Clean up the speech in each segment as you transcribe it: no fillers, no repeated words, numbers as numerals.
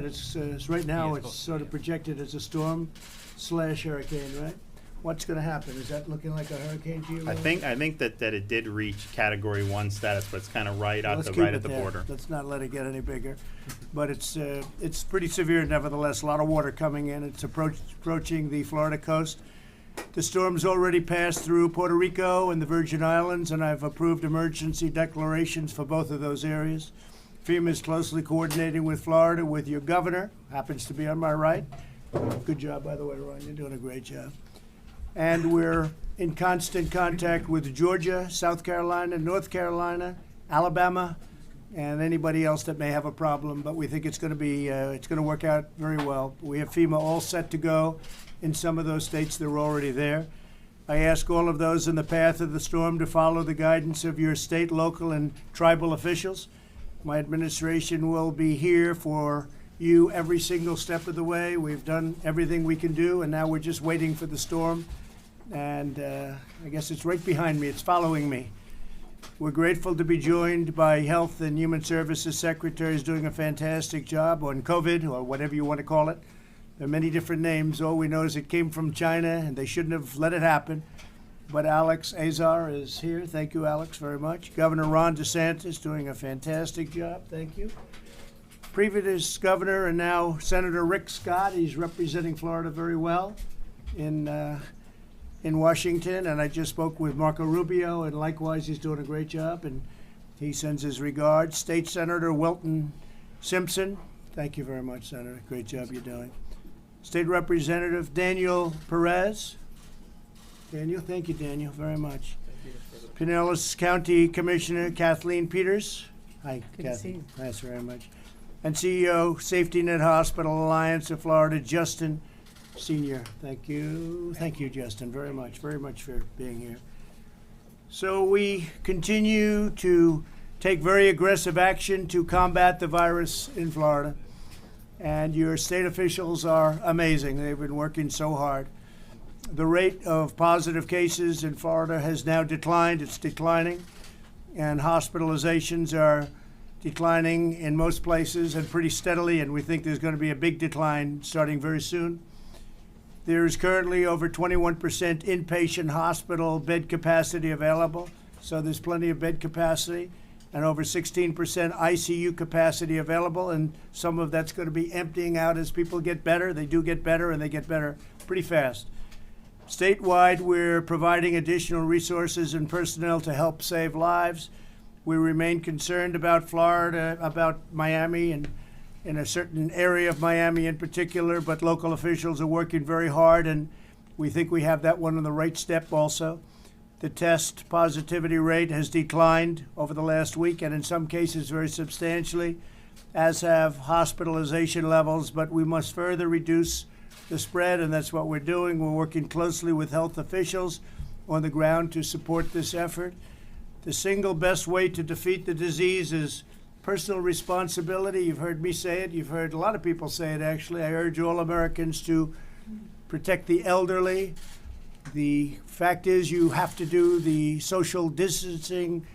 Right now, it's sort of projected as a storm/hurricane, right? What's going to happen? Is that looking like a hurricane to you? I think that it did reach Category 1 status, but it's kind of right at the border. Let's not let it get any bigger. But it's pretty severe nevertheless. A lot of water coming in. It's approaching the Florida coast. The storm's already passed through Puerto Rico and the Virgin Islands, and I've approved emergency declarations for both of those areas. FEMA is closely coordinating with Florida, with your governor, happens to be on my right. Good job, by the way, Ron. You're doing a great job. And we're in constant contact with Georgia, South Carolina, North Carolina, Alabama, and anybody else that may have a problem. But we think it's going to work out very well. We have FEMA all set to go. In some of those states, they're already there. I ask all of those in the path of the storm to follow the guidance of your state, local, and tribal officials. My administration will be here for you every single step of the way. We've done everything we can do, and now we're just waiting for the storm. And I guess it's right behind me. It's following me. We're grateful to be joined by Health and Human Services Secretaries doing a fantastic job on COVID, or whatever you want to call it. There are many different names. All we know is it came from China, and they shouldn't have let it happen. But Alex Azar is here. Thank you, Alex, very much. Governor Ron DeSantis doing a fantastic job. Thank you. Previous governor and now Senator Rick Scott. He's representing Florida very well in Washington. And I just spoke with Marco Rubio, and likewise, he's doing a great job. And he sends his regards. State Senator Wilton Simpson. Thank you very much, Senator. Great job you're doing. State Representative Daniel Perez. Daniel, thank you, Daniel, very much. Pinellas County Commissioner Kathleen Peters. Hi, Kathy. Thanks very much. And CEO, Safety Net Hospital Alliance of Florida, Justin Sr. Thank you. Thank you, Justin, very much for being here. So we continue to take very aggressive action to combat the virus in Florida. And your state officials are amazing. They've been working so hard. The rate of positive cases in Florida has now declined. It's declining. And hospitalizations are declining in most places and pretty steadily. And we think there's going to be a big decline starting very soon. There is currently over 21% inpatient hospital bed capacity available. So there's plenty of bed capacity. And over 16% ICU capacity available. And some of that's going to be emptying out as people get better. They do get better, and they get better pretty fast. Statewide, we're providing additional resources and personnel to help save lives. We remain concerned about Florida, about Miami, and in a certain area of Miami in particular, but local officials are working very hard, and we think we have that one on the right step also. The test positivity rate has declined over the last week, and in some cases very substantially, as have hospitalization levels, but we must further reduce the spread, and that's what we're doing. We're working closely with health officials on the ground to support this effort. The single best way to defeat the disease is personal responsibility. You've heard me say it. You've heard a lot of people say it, actually. I urge all Americans to protect the elderly. The fact is you have to do the social distancing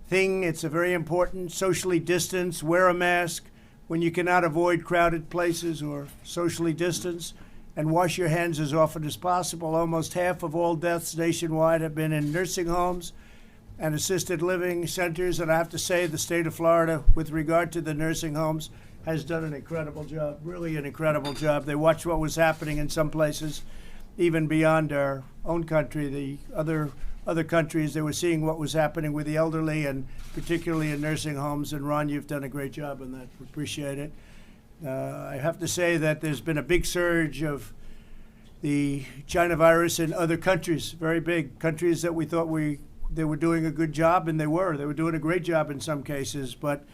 thing. It's a very important. Socially distance, wear a mask when you cannot avoid crowded places or socially distance, and wash your hands as often as possible. Almost half of all deaths nationwide have been in nursing homes and assisted living centers. And I have to say the state of Florida, with regard to the nursing homes, has done an incredible job, really an incredible job. They watched what was happening in some places, even beyond our own country. The other countries, they were seeing what was happening with the elderly, and particularly in nursing homes. And Ron, you've done a great job on that. We appreciate it. I have to say that there's been a big surge of the China virus in other countries, very big countries that we thought they were doing a good job, and they were doing a great job in some cases. But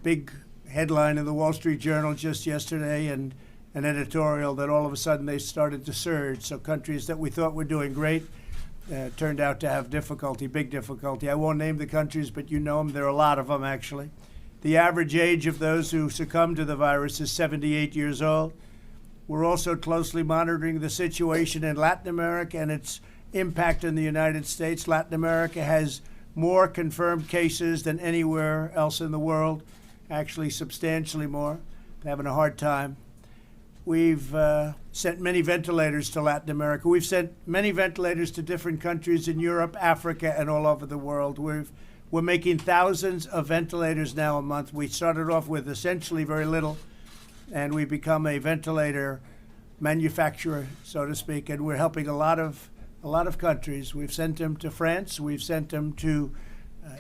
big headline in the Wall Street Journal just yesterday, and an editorial that all of a sudden they started to surge. So countries that we thought were doing great turned out to have difficulty, big difficulty. I won't name the countries, but you know them. There are a lot of them, actually. The average age of those who succumb to the virus is 78 years old. We're also closely monitoring the situation in Latin America and its impact in the United States. Latin America has more confirmed cases than anywhere else in the world, actually substantially more. having a hard time. We've sent many ventilators to Latin America. We've sent many ventilators to different countries in Europe, Africa, and all over the world. We're making thousands of ventilators now a month. We started off with essentially very little, and we've become a ventilator manufacturer, so to speak, and we're helping a lot of countries. We've sent them to France. We've sent them to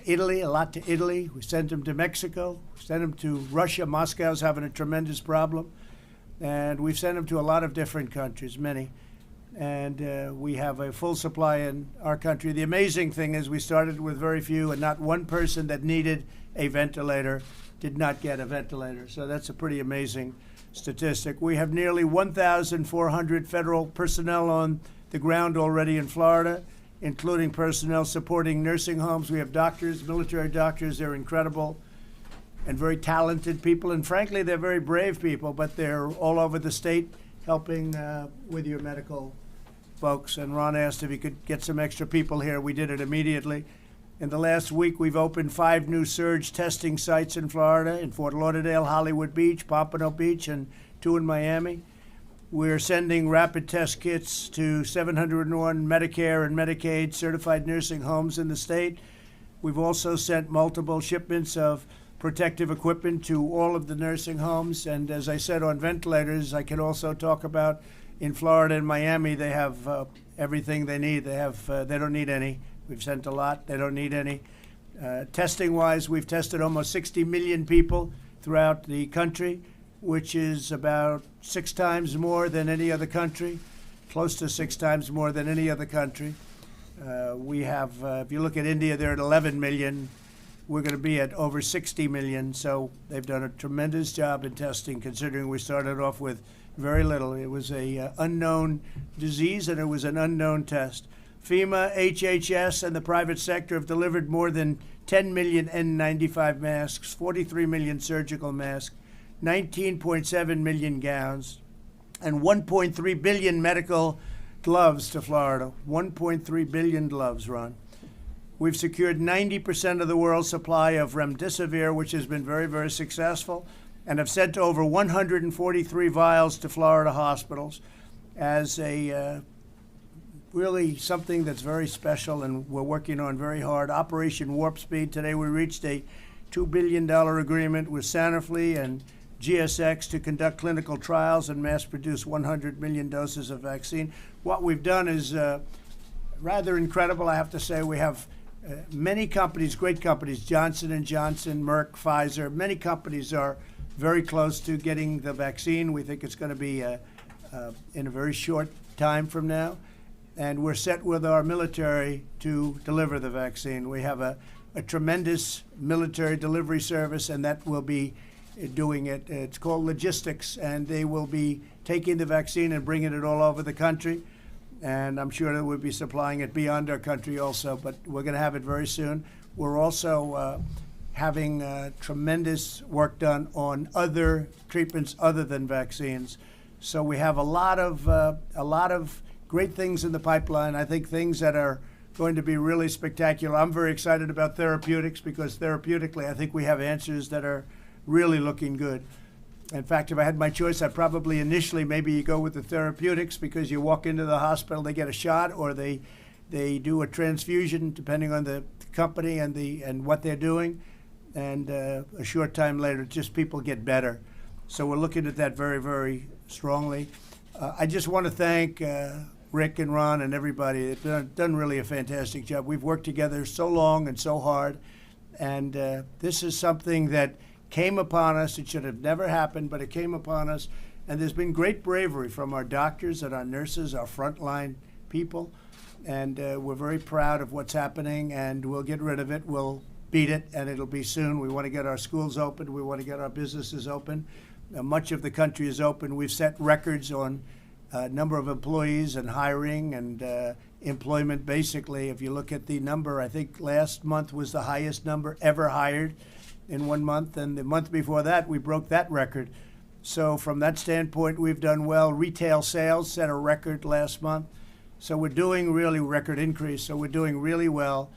Italy, a lot to Italy. We sent them to Mexico. We sent them to Russia. Moscow's having a tremendous problem. And we've sent them to a lot of different countries, many. And we have a full supply in our country. The amazing thing is we started with very few, and not one person that needed a ventilator did not get a ventilator. So that's a pretty amazing statistic. We have nearly 1,400 federal personnel on the ground already in Florida, including personnel supporting nursing homes. We have doctors, military doctors. They're incredible and very talented people, and frankly, they're very brave people, but they're all over the state helping with your medical folks. And Ron asked if he could get some extra people here. We did it immediately. In the last week, we've opened 5 new surge testing sites in Florida, in Fort Lauderdale, Hollywood Beach, Pompano Beach, and 2 in Miami. We're sending rapid test kits to 701 Medicare and Medicaid certified nursing homes in the state. We've also sent multiple shipments of protective equipment to all of the nursing homes. And as I said, on ventilators, I can also talk about in Florida and Miami, they have everything they need. They don't need any. We've sent a lot. They don't need any. Testing-wise, we've tested almost 60 million people throughout the country, which is about 6 times more than any other country, close to 6 times more than any other country. We have, if you look at India, they're at 11 million. We're going to be at over 60 million, so they've done a tremendous job in testing, considering we started off with very little. It was a unknown disease, and it was an unknown test. FEMA, HHS, and the private sector have delivered more than 10 million N95 masks, 43 million surgical masks, 19.7 million gowns, and 1.3 billion medical gloves to Florida. 1.3 billion gloves, Ron. We've secured 90% of the world's supply of remdesivir, which has been very, very successful, and have sent over 143 vials to Florida hospitals as a really something that's very special, and we're working on very hard. Operation Warp Speed. Today we reached a $2 billion agreement with Sanofi and GSX to conduct clinical trials and mass produce 100 million doses of vaccine. What we've done is rather incredible, I have to say. We have many companies, great companies, Johnson & Johnson, Merck, Pfizer. Many companies are very close to getting the vaccine. We think it's going to be in a very short time from now. And we're set with our military to deliver the vaccine. We have a tremendous military delivery service, and that will be doing it. It's called logistics, and they will be taking the vaccine and bringing it all over the country. And I'm sure that we'll be supplying it beyond our country also, but we're going to have it very soon. We're also having tremendous work done on other treatments other than vaccines. So we have a lot of great things in the pipeline. I think things that are going to be really spectacular. I'm very excited about therapeutics, because therapeutically I think we have answers that are really looking good. In fact, if I had my choice, I'd probably initially maybe you go with the therapeutics, because you walk into the hospital, they get a shot, or they do a transfusion, depending on the company and what they're doing, and a short time later, just people get better. So we're looking at that very, very strongly. I just want to thank Rick and Ron and everybody. They've done really a fantastic job. We've worked together so long and so hard, and this is something that came upon us. It should have never happened, but it came upon us. And there's been great bravery from our doctors and our nurses, our frontline people. And we're very proud of what's happening, and we'll get rid of it. We'll beat it, and it'll be soon. We want to get our schools open. We want to get our businesses open. Much of the country is open. We've set records on number of employees and hiring and employment. Basically, if you look at the number, I think last month was the highest number ever hired in 1 month, and the month before that we broke that record. So from that standpoint, we've done well. Retail sales set a record last month, so we're doing really record increase. So we're doing really well,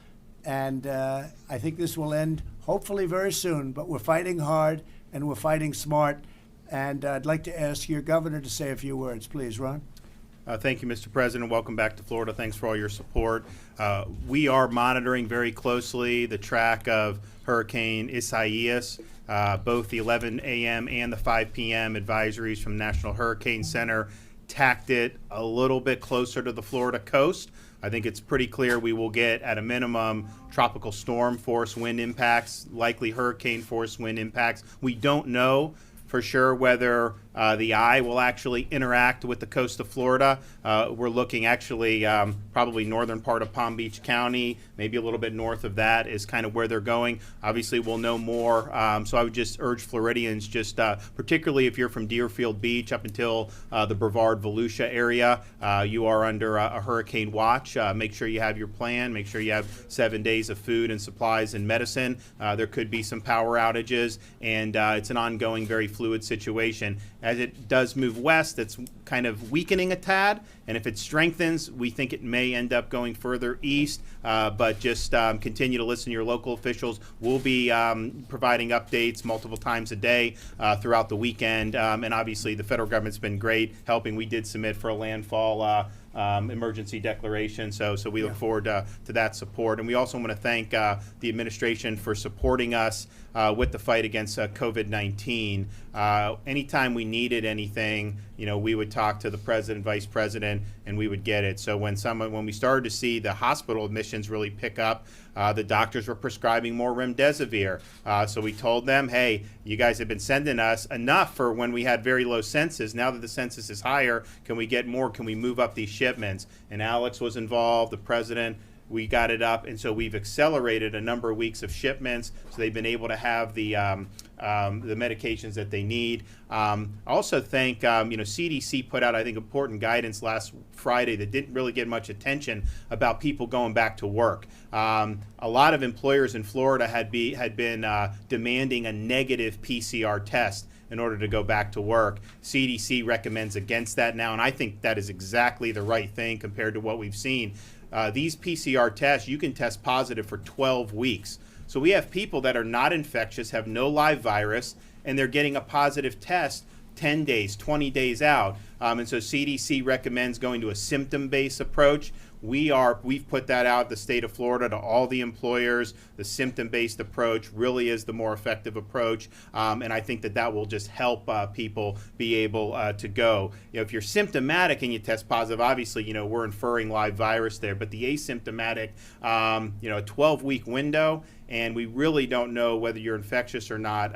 and I think this will end hopefully very soon. But we're fighting hard and we're fighting smart, And I'd like to ask your governor to say a few words, please, Ron. Thank you, Mr. President. Welcome back to Florida. Thanks for all your support. We are monitoring very closely the track of Hurricane Isaias. Both the 11 a.m. and the 5 p.m. advisories from National Hurricane Center tacked it a little bit closer to the Florida coast. I think it's pretty clear we will get, at a minimum, tropical storm force wind impacts, likely hurricane force wind impacts. We don't know for sure whether the eye will actually interact with the coast of Florida. We're looking actually probably northern part of Palm Beach County, maybe a little bit north of that is kind of where they're going. Obviously, we'll know more. So I would just urge Floridians, just particularly if you're from Deerfield Beach up until the Brevard-Volusia area, you are under a hurricane watch. Make sure you have your plan. Make sure you have 7 days of food and supplies and medicine. There could be some power outages, and it's an ongoing, very fluid situation. As it does move west, it's kind of weakening a tad, and if it strengthens, we think it may end up going further east, but just continue to listen to your local officials. We'll be providing updates multiple times a day throughout the weekend, and obviously the federal government's been great helping. We did submit for a landfall emergency declaration, so we look forward to that support. And we also want to thank the administration for supporting us with the fight against COVID-19. Anytime we needed anything, we would talk to the president, vice president, and we would get it. So when we started to see the hospital admissions really pick up, the doctors were prescribing more remdesivir. So we told them, hey, you guys have been sending us enough for when we had very low census. Now that the census is higher, can we get more? Can we move up these shipments? And Alex was involved, the president. We got it up, and so we've accelerated a number of weeks of shipments, so they've been able to have the medications that they need. Also thank, CDC put out, I think, important guidance last Friday that didn't really get much attention about people going back to work. A lot of employers in Florida had been demanding a negative PCR test in order to go back to work. CDC recommends against that now, and I think that is exactly the right thing compared to what we've seen. These PCR tests, you can test positive for 12 weeks. So we have people that are not infectious, have no live virus, and they're getting a positive test 10 days, 20 days out. And so CDC recommends going to a symptom-based approach. We've put that out, the state of Florida, to all the employers. The symptom-based approach really is the more effective approach, and I think that will just help people be able to go. If you're symptomatic and you test positive, obviously, we're inferring live virus there, but the asymptomatic, a 12-week window, and we really don't know whether you're infectious or not.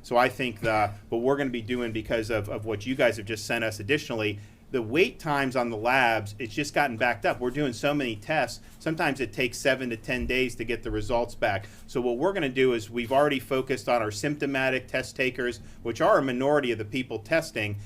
So I think what we're going to be doing, because of what you guys have just sent us additionally, the wait times on the labs, it's just gotten backed up. We're doing so many tests. Sometimes it takes 7 to 10 days to get the results back. So what we're going to do is we've already focused on our symptomatic test takers, which are a minority of the people testing.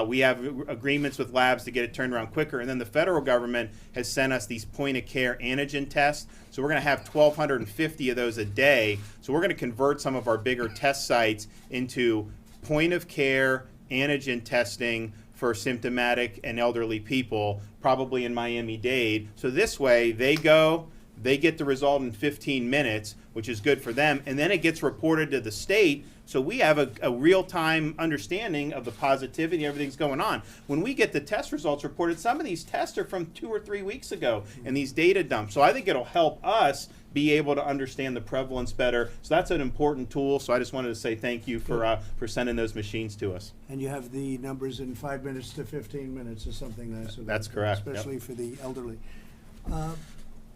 We have agreements with labs to get it turned around quicker. And then the federal government has sent us these point-of-care antigen tests. So we're going to have 1,250 of those a day. So we're going to convert some of our bigger test sites into point-of-care antigen testing for symptomatic and elderly people, probably in Miami-Dade. So this way, they get the result in 15 minutes, which is good for them, and then it gets reported to the state, so we have a real-time understanding of the positivity, everything's going on. When we get the test results reported, some of these tests are from 2 or 3 weeks ago, and these data dumps. So I think it'll help us be able to understand the prevalence better. So that's an important tool. So I just wanted to say thank you for sending those machines to us. And you have the numbers in 5 minutes to 15 minutes or something nice. That's correct. Especially for the elderly.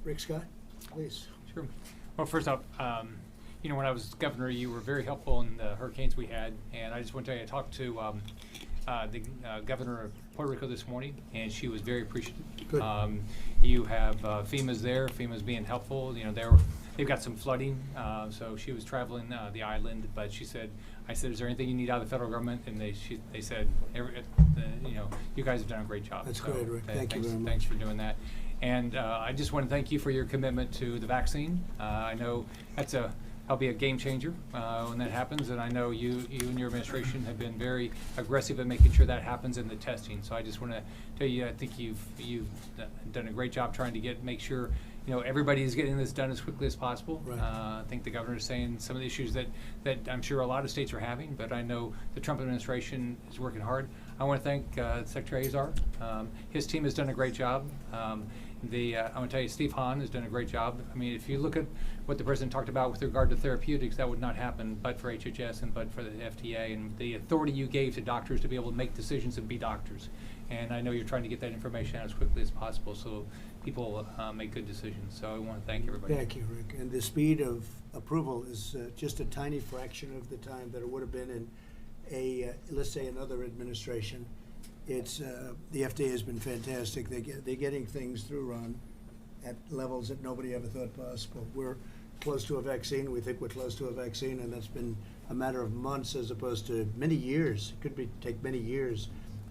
Rick Scott, please. Sure. Well, first off, when I was governor, you were very helpful in the hurricanes we had, and I just want to tell you, I talked to the governor of Puerto Rico this morning, and she was very appreciative. Good. You have FEMA's there. FEMA's being helpful. They've got some flooding, so she was traveling the island. But I said, is there anything you need out of the federal government? And they said, you guys have done a great job. That's great, Rick. Thank you very much. Thanks for doing that. And I just want to thank you for your commitment to the vaccine. I know that'll be a game changer when that happens, and I know you and your administration have been very aggressive at making sure that happens in the testing. So I just want to tell you, I think you've done a great job trying to make sure everybody is getting this done as quickly as possible. Right. I think the governor is saying some of the issues that I'm sure a lot of states are having, but I know the Trump administration is working hard. I want to thank Secretary Azar. His team has done a great job. I want to tell you, Steve Hahn has done a great job. I mean, if you look at what the president talked about with regard to therapeutics, that would not happen but for HHS and but for the FDA and the authority you gave to doctors to be able to make decisions and be doctors. And I know you're trying to get that information out as quickly as possible so people make good decisions. So I want to thank everybody. Thank you, Rick. And the speed of approval is just a tiny fraction of the time that it would have been in let's say another administration. It's the FDA has been fantastic. They're getting things through, Ron, at levels that nobody ever thought possible. We're close to a vaccine. We think we're close to a vaccine, and that's been a matter of months as opposed to many years. It could take many years,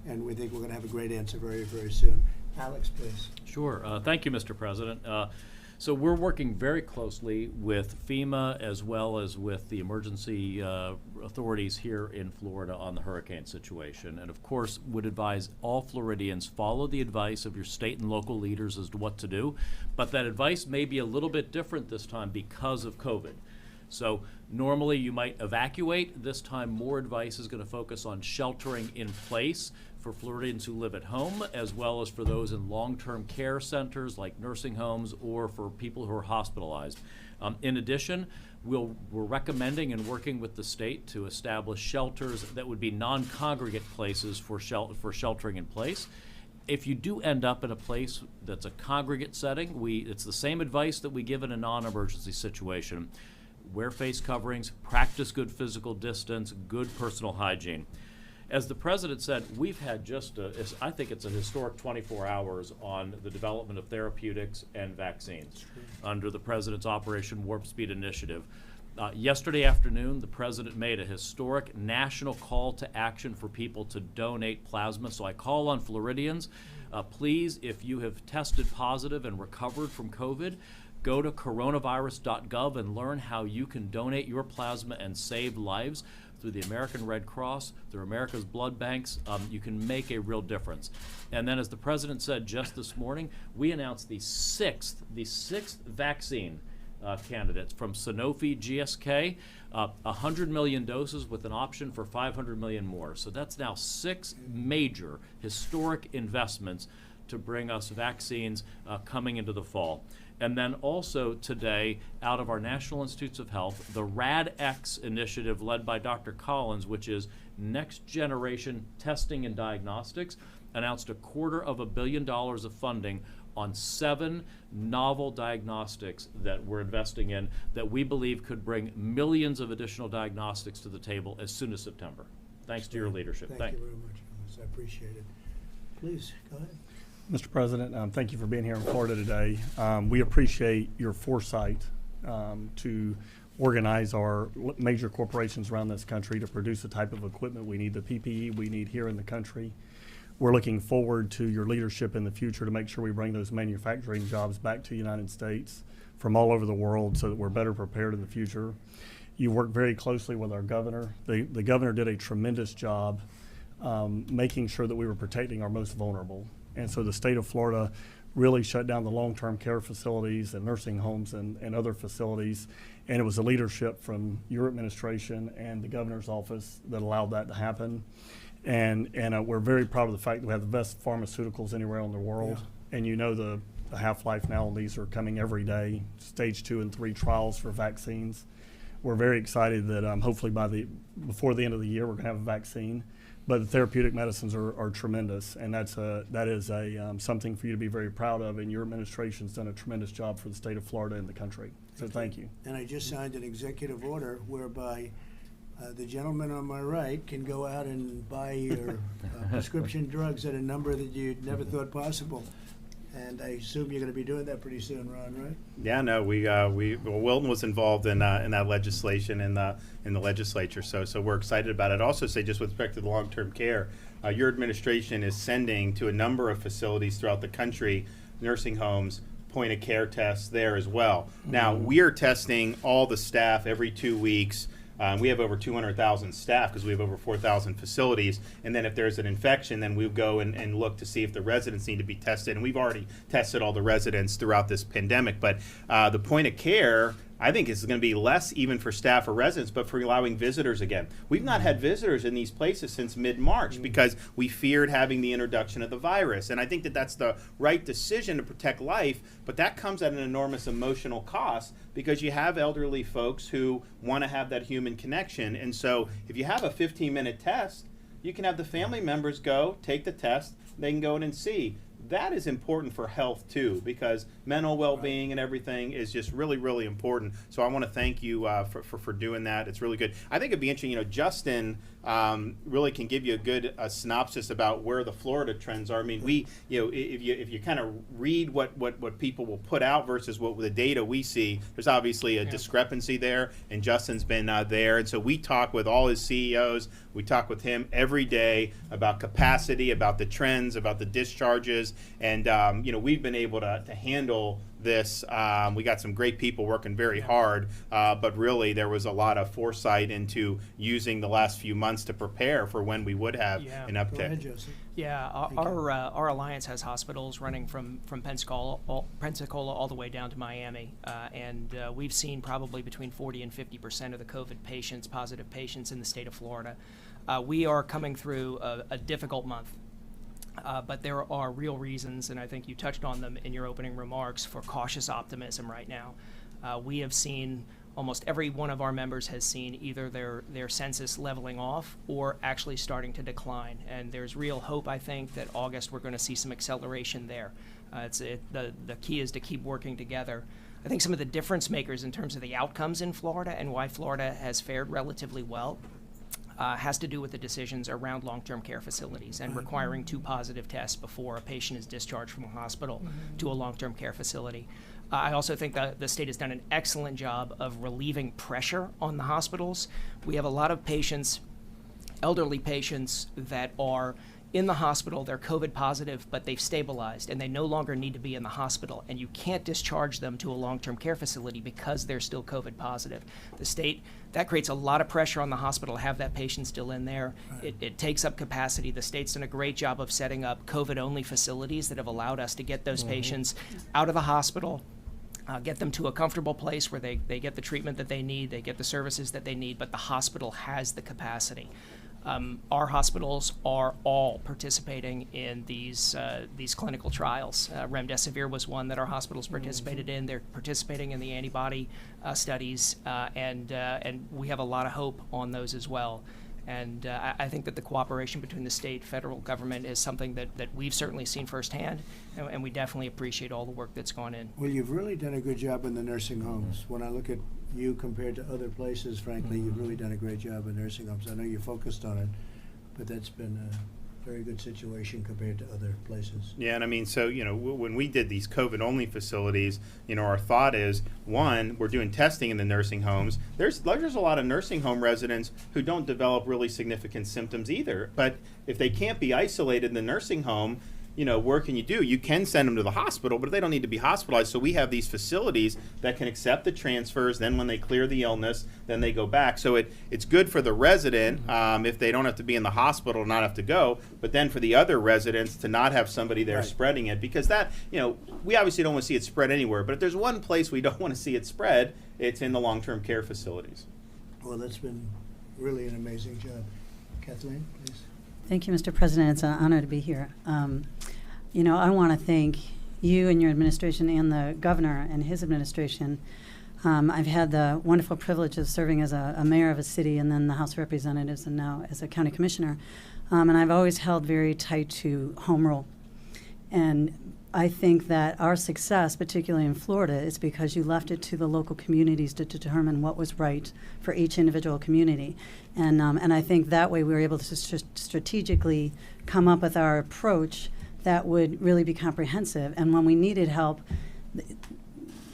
and we think we're going to have a great answer very, very soon. Alex, please. Sure. Thank you, Mr. President. So we're working very closely with FEMA as well as with the emergency authorities here in Florida on the hurricane situation. And of course, would advise all Floridians follow the advice of your state and local leaders as to what to do. But that advice may be a little bit different this time because of COVID. So normally you might evacuate. This time more advice is going to focus on sheltering in place for Floridians who live at home, as well as for those in long-term care centers like nursing homes or for people who are hospitalized. In addition, we're recommending and working with the state to establish shelters that would be non-congregate places for sheltering in place. If you do end up in a place that's a congregate setting, it's the same advice that we give in a non-emergency situation. Wear face coverings, practice good physical distance, good personal hygiene. As the president said, we've had I think it's a historic 24 hours on the development of therapeutics and vaccines under the president's Operation Warp Speed initiative. Yesterday afternoon, the president made a historic national call to action for people to donate plasma. So I call on Floridians, please, if you have tested positive and recovered from COVID, go to coronavirus.gov and learn how you can donate your plasma and save lives. Through the American Red Cross, through America's blood banks, you can make a real difference. And then, as the president said just this morning, we announced the sixth vaccine candidates from Sanofi GSK, 100 million doses with an option for 500 million more. So that's now 6 major historic investments to bring us vaccines coming into the fall. And then also today, out of our National Institutes of Health, the RADx initiative led by Dr. Collins, which is next generation testing and diagnostics, announced $250 million of funding on 7 novel diagnostics that we're investing in that we believe could bring millions of additional diagnostics to the table as soon as September. Thanks to your leadership. Thank you very much, Alex. I appreciate it. Please, go ahead. Mr. President, thank you for being here in Florida today. We appreciate your foresight to organize our major corporations around this country to produce the type of equipment we need, the PPE we need here in the country. We're looking forward to your leadership in the future to make sure we bring those manufacturing jobs back to the United States from all over the world so that we're better prepared in the future. You work very closely with our governor. The governor did a tremendous job making sure that we were protecting our most vulnerable. And so the state of Florida really shut down the long-term care facilities and nursing homes and other facilities. And it was the leadership from your administration and the governor's office that allowed that to happen. And we're very proud of the fact that we have the best pharmaceuticals anywhere in the world. Yeah. And you know the half-life now, and these are coming every day, stage 2 and 3 trials for vaccines. We're very excited that hopefully before the end of the year, we're going to have a vaccine. But the therapeutic medicines are tremendous, and that is something for you to be very proud of, and your administration's done a tremendous job for the state of Florida and the country. So thank you. And I just signed an executive order whereby the gentleman on my right can go out and buy your prescription drugs at a number that you never thought possible. And I assume you're going to be doing that pretty soon, Ron, right? Yeah, no, Wilton was involved in that legislation in the legislature, so we're excited about it. Also, say just with respect to the long-term care, your administration is sending to a number of facilities throughout the country, nursing homes, point-of-care tests there as well. Now, we are testing all the staff every 2 weeks We have over 200,000 staff because we have over 4,000 facilities. And then if there's an infection, then we'll go and look to see if the residents need to be tested. And we've already tested all the residents throughout this pandemic. But the point of care, I think, is going to be less even for staff or residents, but for allowing visitors again. We've not had visitors in these places since mid-March because we feared having the introduction of the virus. And I think that that's the right decision to protect life, but that comes at an enormous emotional cost because you have elderly folks who want to have that human connection. And so if you have a 15-minute test, you can have the family members go, take the test, they can go in and see. That is important for health too, because mental well-being and everything is just really, really important. So I want to thank you for doing that. It's really good. I think it'd be interesting. Justin really can give you a good synopsis about where the Florida trends are. I mean, if you kind of read what people will put out versus what the data we see, there's obviously a discrepancy there. And Justin's been there, and so we talk with all his CEOs. We talk with him every day about capacity, about the trends, about the discharges. And we've been able to handle this. We got some great people working very hard, but really there was a lot of foresight into using the last few months to prepare for when we would have an Go ahead, uptick. Joseph. Yeah, our alliance has hospitals running from Pensacola all the way down to Miami, and we've seen probably between 40 and 50% of the COVID patients, positive patients in the state of Florida. We are coming through a difficult month. But there are real reasons, and I think you touched on them in your opening remarks, for cautious optimism right now. We have seen, almost every one of our members has seen either their census leveling off or actually starting to decline. And there's real hope, I think, that August we're going to see some acceleration there. The key is to keep working together. I think some of the difference makers in terms of the outcomes in Florida and why Florida has fared relatively well has to do with the decisions around long-term care facilities and requiring 2 positive tests before a patient is discharged from a hospital to a long-term care facility. I also think that the state has done an excellent job of relieving pressure on the hospitals. We have a lot of patients, elderly patients, that are in the hospital, they're COVID positive, but they've stabilized and they no longer need to be in the hospital, and you can't discharge them to a long-term care facility because they're still COVID positive. The state, that creates a lot of pressure on the hospital to have that patient still in there. It takes up capacity. The state's done a great job of setting up COVID-only facilities that have allowed us to get those patients out of the hospital, get them to a comfortable place where they get the treatment that they need, they get the services that they need, but the hospital has the capacity. Our hospitals are all participating in these clinical trials. Remdesivir was one that our hospitals participated in. They're participating in the antibody studies, and we have a lot of hope on those as well. And I think that the cooperation between the state, federal government is something that we've certainly seen firsthand, and we definitely appreciate all the work that's gone in. Well, you've really done a good job in the nursing homes. When I look at you compared to other places, frankly, you've really done a great job in nursing homes. I know you're focused on it, but that's been a very good situation compared to other places. Yeah, and I mean, so, when we did these COVID-only facilities, our thought is, one, we're doing testing in the nursing homes. There's a lot of nursing home residents who don't develop really significant symptoms either. But if they can't be isolated in the nursing home, where can you do? You can send them to the hospital, but they don't need to be hospitalized. So we have these facilities that can accept the transfers. Then when they clear the illness, then they go back. So it's good for the resident if they don't have to be in the hospital, not have to go. But then for the other residents to not have somebody there spreading it, because that, we obviously don't want to see it spread anywhere. But if there's one place we don't want to see it spread, it's in the long-term care facilities. Well, that's been really an amazing job. Kathleen, please. Thank you, Mr. President. It's an honor to be here. I want to thank you and your administration and the governor and his administration. I've had the wonderful privilege of serving as a mayor of a city and then the House of Representatives and now as a county commissioner. And I've always held very tight to home rule. And I think that our success, particularly in Florida, is because you left it to the local communities to determine what was right for each individual community. And I think that way we were able to strategically come up with our approach that would really be comprehensive. And when we needed help,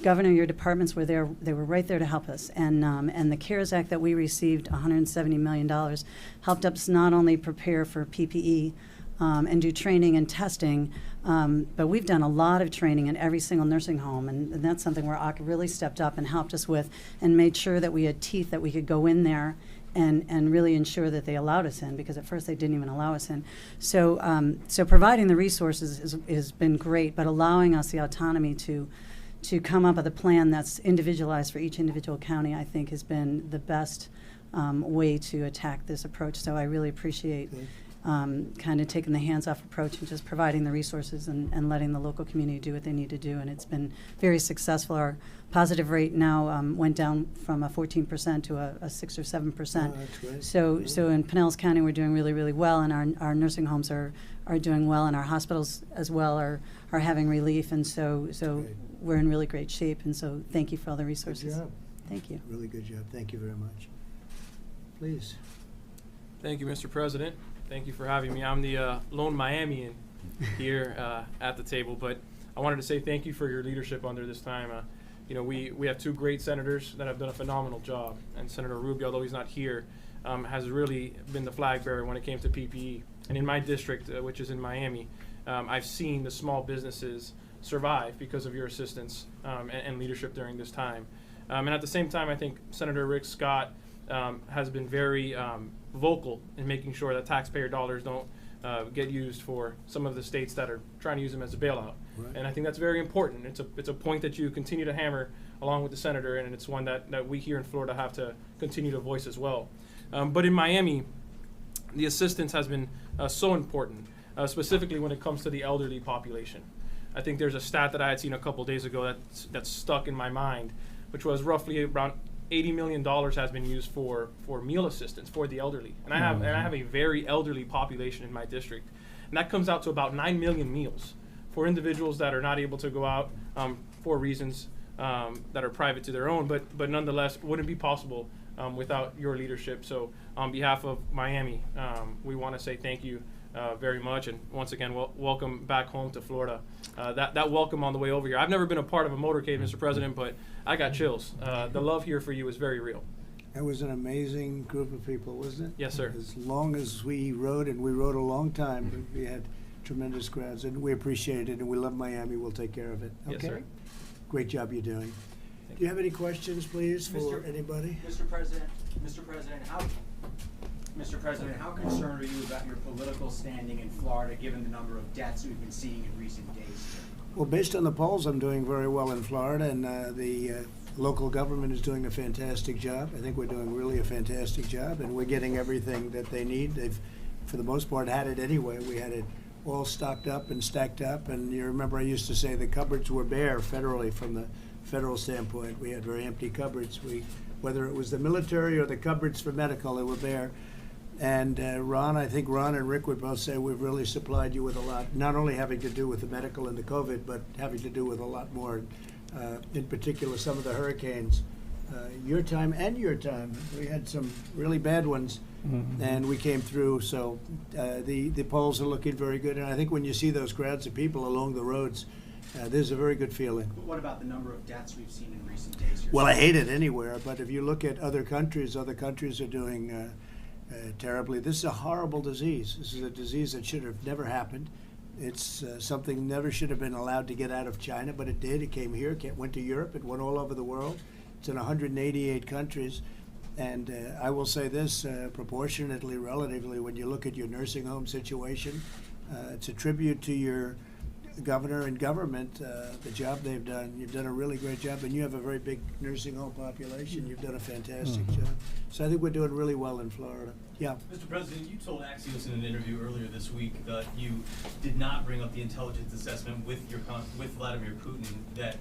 Governor, your departments were there. They were right there to help us. And the CARES Act that we received, $170 million, helped us not only prepare for PPE, and do training and testing. But we've done a lot of training in every single nursing home, and that's something where ACA really stepped up and helped us with and made sure that we had teeth that we could go in there and really ensure that they allowed us in, because at first they didn't even allow us in. So so providing the resources has been great, but allowing us the autonomy to come up with a plan that's individualized for each individual county, I think, has been the best way to attack this approach. So I really appreciate kind of taking the hands-off approach and just providing the resources and letting the local community do what they need to do. And it's been very successful. Our positive rate now went down from a 14% to a 6 or 7%. Oh, that's great. So in Pinellas County, we're doing really, really well, and our nursing homes are doing well, and our hospitals as well are having relief. And so Great. we're in really great shape. And so thank you for all the Good resources. job. Thank you. Really good job. Thank you very much. Please. Thank you, Mr. President. Thank you for having me. I'm the lone Miamian here at the table, but I wanted to say thank you for your leadership under this time. You know, we have two great senators that have done a phenomenal job, and Senator Rubio, although he's not here, has really been the flag bearer when it came to PPE. And in my district, which is in Miami, I've seen the small businesses survive because of your assistance and leadership during this time. And at the same time, I think Senator Rick Scott has been very vocal in making sure that taxpayer dollars don't get used for some of the states that are trying to use them as a bailout. Right. And I think that's very important. It's a point that you continue to hammer along with the senator, and it's one that we here in Florida have to continue to voice as well. But in Miami, the assistance has been so important, specifically when it comes to the elderly population. I think there's a stat that I had seen a couple days ago that's stuck in my mind, which was roughly around $80 million has been used for meal assistance for the elderly. And I have a very elderly population in my district. And that comes out to about 9 million meals for individuals that are not able to go out for reasons that are private to their own, but nonetheless wouldn't be possible without your leadership. So on behalf of Miami, we want to say thank you very much, and once again, welcome back home to Florida. That welcome on the way over here. I've never been a part of a motorcade, Mr. President, but I got chills. The love here for you is very real. That was an amazing group of people, wasn't it? Yes, sir. As long as we rode, and we rode a long time, we had tremendous crowds, and we appreciate it, and we love Miami. We'll take care of it. Yes, Okay? sir. Great job you're doing. Do you have any questions, please, for anybody? Mr. President, how concerned are you about your political standing in Florida, given the number of deaths we've been seeing in recent days? Well, based on the polls, I'm doing very well in Florida, and the local government is doing a fantastic job. I think we're doing really a fantastic job, and we're getting everything that they need. They've, for the most part, had it anyway. We had it all stocked up and stacked up, and you remember I used to say the cupboards were bare federally from the federal standpoint. We had very empty cupboards. Whether it was the military or the cupboards for medical, they were bare. And I think Ron and Rick would both say we've really supplied you with a lot, not only having to do with the medical and the COVID, but having to do with a lot more, in particular some of the hurricanes. Your time and your time. We had some really bad ones, and we came through. So the polls are looking very good. And I think when you see those crowds of people along the roads, there's a very good feeling. But what about the number of deaths we've seen in recent days? Well, I hate it anywhere, but if you look at other countries are doing terribly. This is a horrible disease. This is a disease that should have never happened. It's something never should have been allowed to get out of China, but it did. It came here, went to Europe, it went all over the world. It's in 188 countries. And I will say this, proportionately, relatively, when you look at your nursing home situation, it's a tribute to your governor and government, the job they've done. You've done a really great job, and you have a very big nursing home population. You've done a fantastic job. So I think we're doing really well in Florida. Yeah. Mr. President, you told Axios in an interview earlier this week that you did not bring up the intelligence assessment with Vladimir Putin, that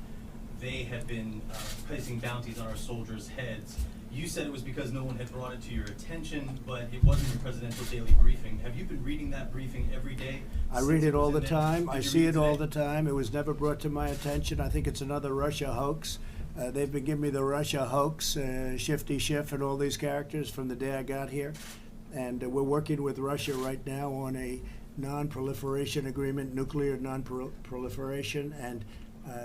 they had been placing bounties on our soldiers' heads. You said it was because no one had brought it to your attention, but it wasn't your presidential daily briefing. Have you been reading that briefing every day? I read it all the time. I see it all today? the time. It was never brought to my attention. I think it's another Russia hoax. They've been giving me the Russia hoax, Shifty Schiff and all these characters from the day I got here. And we're working with Russia right now on a non-proliferation agreement, nuclear non-proliferation, and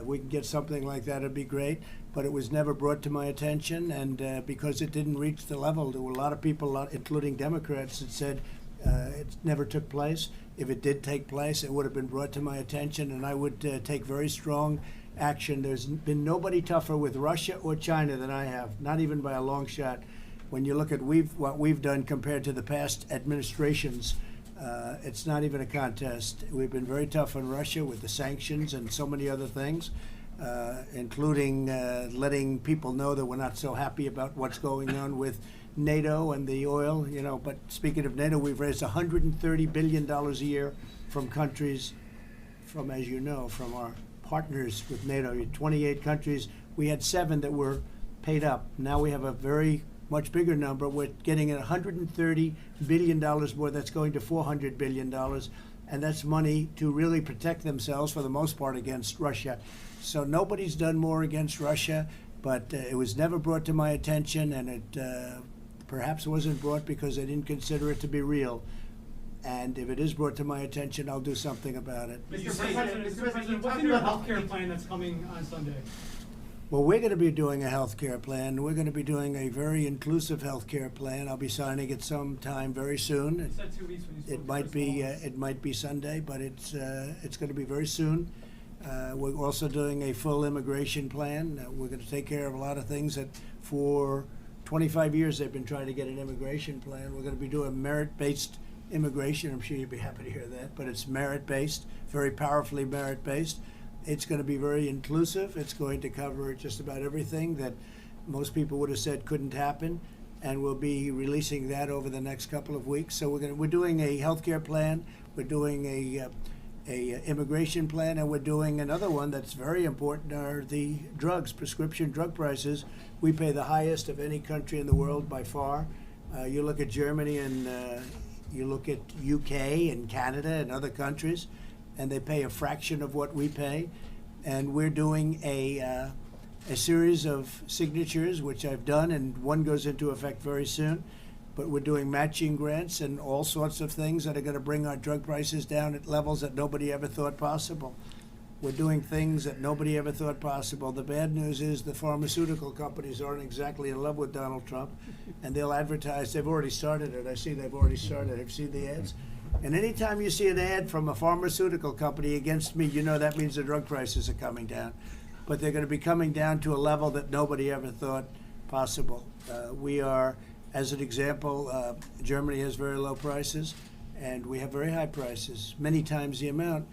we can get something like that, it'd be great. But it was never brought to my attention, and because it didn't reach the level, there were a lot of people, including Democrats, that said It never took place. If it did take place, it would have been brought to my attention, and I would take very strong action. There's been nobody tougher with Russia or China than I have, not even by a long shot. When you look at what we've done compared to the past administrations, it's not even a contest. We've been very tough on Russia with the sanctions and so many other things, including letting people know that we're not so happy about what's going on with NATO and the oil. But speaking of NATO, we've raised $130 billion a year from countries, as you know, from our partners with NATO. 28 countries. We had 7 that were paid up. Now we have a very much bigger number. We're getting $130 billion more. That's going to $400 billion. And that's money to really protect themselves, for the most part, against Russia. So nobody's done more against Russia, but it was never brought to my attention, and it perhaps wasn't brought because I didn't consider it to be real. And if it is brought to my attention, I'll do something about it. Mr. President, what's in your healthcare plan that's coming on Sunday? Well, we're going to be doing a health care plan. We're going to be doing a very inclusive health care plan. I'll be signing it sometime very soon. You said 2 weeks when you spoke It might be Sunday, but it's going to be very soon. We're also doing a full immigration plan. We're going to take care of a lot of things that for 25 years they've been trying to get an immigration plan. We're going to be doing merit-based immigration. I'm sure you'd be happy to hear that, but it's merit-based, very powerfully merit-based. It's going to be very inclusive. It's going to cover just about everything that most people would have said couldn't happen, and we'll be releasing that over the next couple of weeks. So we're doing a healthcare plan, we're doing a immigration plan, and we're doing another one that's very important, are the drugs, prescription drug prices. We pay the highest of any country in the world by far. You look at Germany and you look at UK and Canada and other countries, and they pay a fraction of what we pay. And we're doing a series of signatures, which I've done, and one goes into effect very soon. But we're doing matching grants and all sorts of things that are going to bring our drug prices down at levels that nobody ever thought possible. We're doing things that nobody ever thought possible. The bad news is the pharmaceutical companies aren't exactly in love with Donald Trump, and they'll advertise. They've already started it. I see they've already started. Have you seen the ads? And anytime you see an ad from a pharmaceutical company against me, you know that means the drug prices are coming down. But they're going to be coming down to a level that nobody ever thought possible. We are, as an example, Germany has very low prices, and we have very high prices, many times the amount.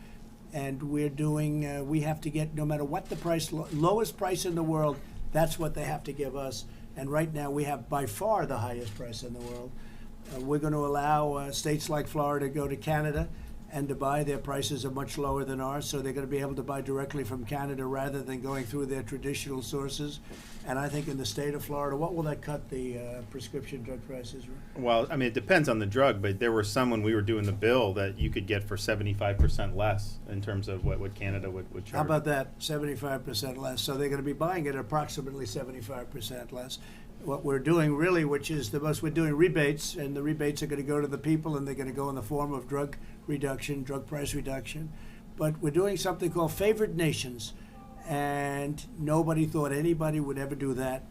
And we're doing, we have to get, no matter what the price, lowest price in the world, that's what they have to give us. And right now we have by far the highest price in the world. We're going to allow states like Florida to go to Canada and to buy. Their prices are much lower than ours, so they're going to be able to buy directly from Canada rather than going through their traditional sources. And I think in the state of Florida, what will that cut the prescription drug prices? Well, I mean, it depends on the drug, but there were some when we were doing the bill that you could get for 75% less in terms of what Canada would charge. How about that? 75% less. So they're going to be buying it approximately 75% less. What we're doing really, which is the most, we're doing rebates, and the rebates are going to go to the people, and they're going to go in the form of drug reduction, drug price reduction. But we're doing something called favored nations, and nobody thought anybody would ever do that.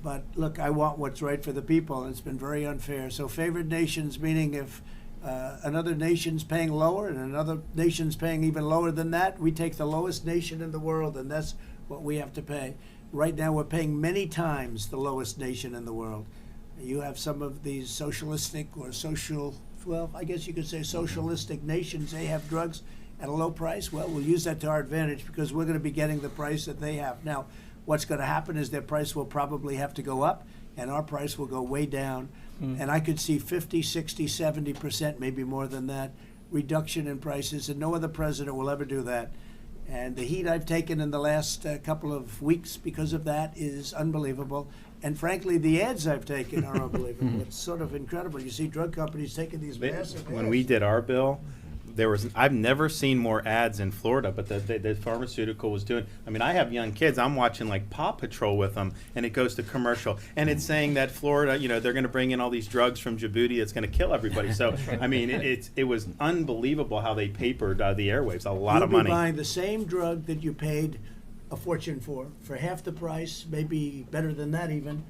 But look, I want what's right for the people, and it's been very unfair. So favored nations, meaning if another nation's paying lower and another nation's paying even lower than that, we take the lowest nation in the world, and that's what we have to pay. Right now, we're paying many times the lowest nation in the world. You have some of these socialistic or well, I guess you could say socialistic nations, they have drugs at a low price. Well, we'll use that to our advantage because we're going to be getting the price that they have. Now, what's going to happen is their price will probably have to go up, and our price will go way down. And I could see 50, 60, 70%, maybe more than that, reduction in prices, and no other president will ever do that. And the heat I've taken in the last couple of weeks because of that is unbelievable. And frankly, the ads I've taken are unbelievable. It's sort of incredible. You see drug companies taking these massive ads. When we did our bill, I've never seen more ads in Florida, but the pharmaceutical was doing. I mean, I have young kids. I'm watching like Paw Patrol with them, and it goes to commercial, and it's saying that Florida, they're going to bring in all these drugs from Djibouti. It's going to kill everybody. So I mean, it was unbelievable how they papered the airwaves. A lot of money. You'll be buying the same drug that you paid a fortune for half the price, maybe better than that even,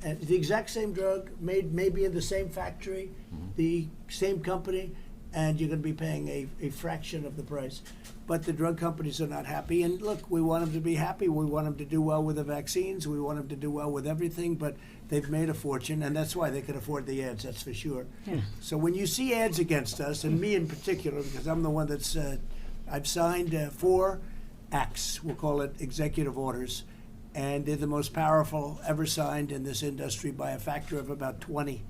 and the exact same drug made maybe in the same factory, the same company, and you're going to be paying a fraction of the price. But the drug companies are not happy. And look, we want them to be happy. We want them to do well with the vaccines. We want them to do well with everything. But they've made a fortune, and that's why they can afford the ads, that's for sure. Yeah. So when you see ads against us, and me in particular, because I'm the one that's, I've signed 4 acts, we'll call it executive orders, and they're the most powerful ever signed in this industry by a factor of about 20.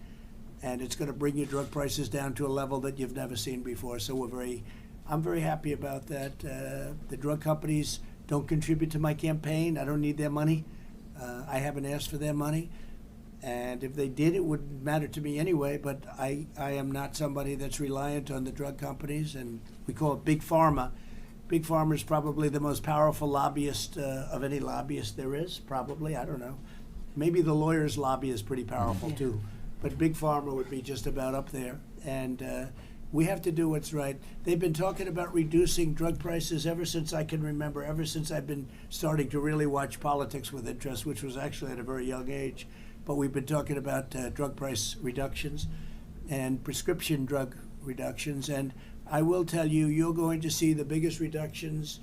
And it's going to bring your drug prices down to a level that you've never seen before. So I'm very happy about that. The drug companies don't contribute to my campaign. I don't need their money. I haven't asked for their money. And if they did, it wouldn't matter to me anyway. But I am not somebody that's reliant on the drug companies. And we call it Big Pharma. Big Pharma is probably the most powerful lobbyist of any lobbyist there is, probably. I don't know. Maybe the lawyers' lobby is pretty powerful, too. But Big Pharma would be just about up there. And we have to do what's right. They've been talking about reducing drug prices ever since I can remember, ever since I've been starting to really watch politics with interest, which was actually at a very young age. But we've been talking about drug price reductions and prescription drug reductions. And I will tell you, you're going to see the biggest reductions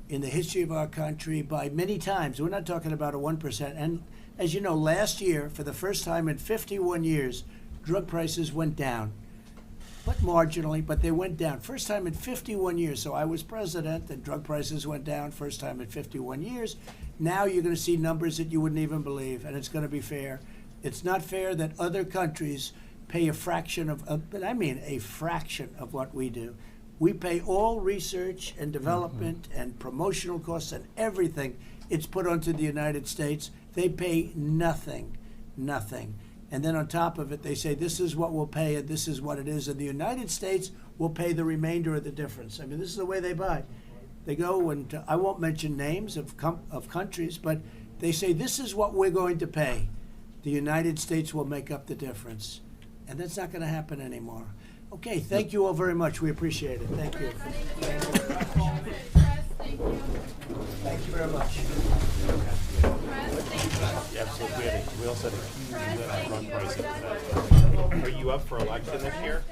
in the history of our country by many times. We're not talking about a 1%. And as you know, last year, for the first time in 51 years, drug prices went down. But marginally, but they went down. First time in 51 years. So I was president, and drug prices went down. First time in 51 years. Now you're going to see numbers that you wouldn't even believe, and it's going to be fair. It's not fair that other countries pay a fraction but I mean a fraction of what we do. We pay all research and development and promotional costs and everything. It's put onto the United States. They pay nothing. And then on top of it, they say, this is what we'll pay and this is what it is. And the United States will pay the remainder of the difference. I mean, this is the way they buy. They go and I won't mention names of countries, but they say, this is what we're going to pay. The United States will make up the difference. And that's not going to happen anymore. Okay, thank you all very much. We appreciate it. Thank you. Thank you very much. Absolutely. We also had a huge drug price. Are you up for election this year?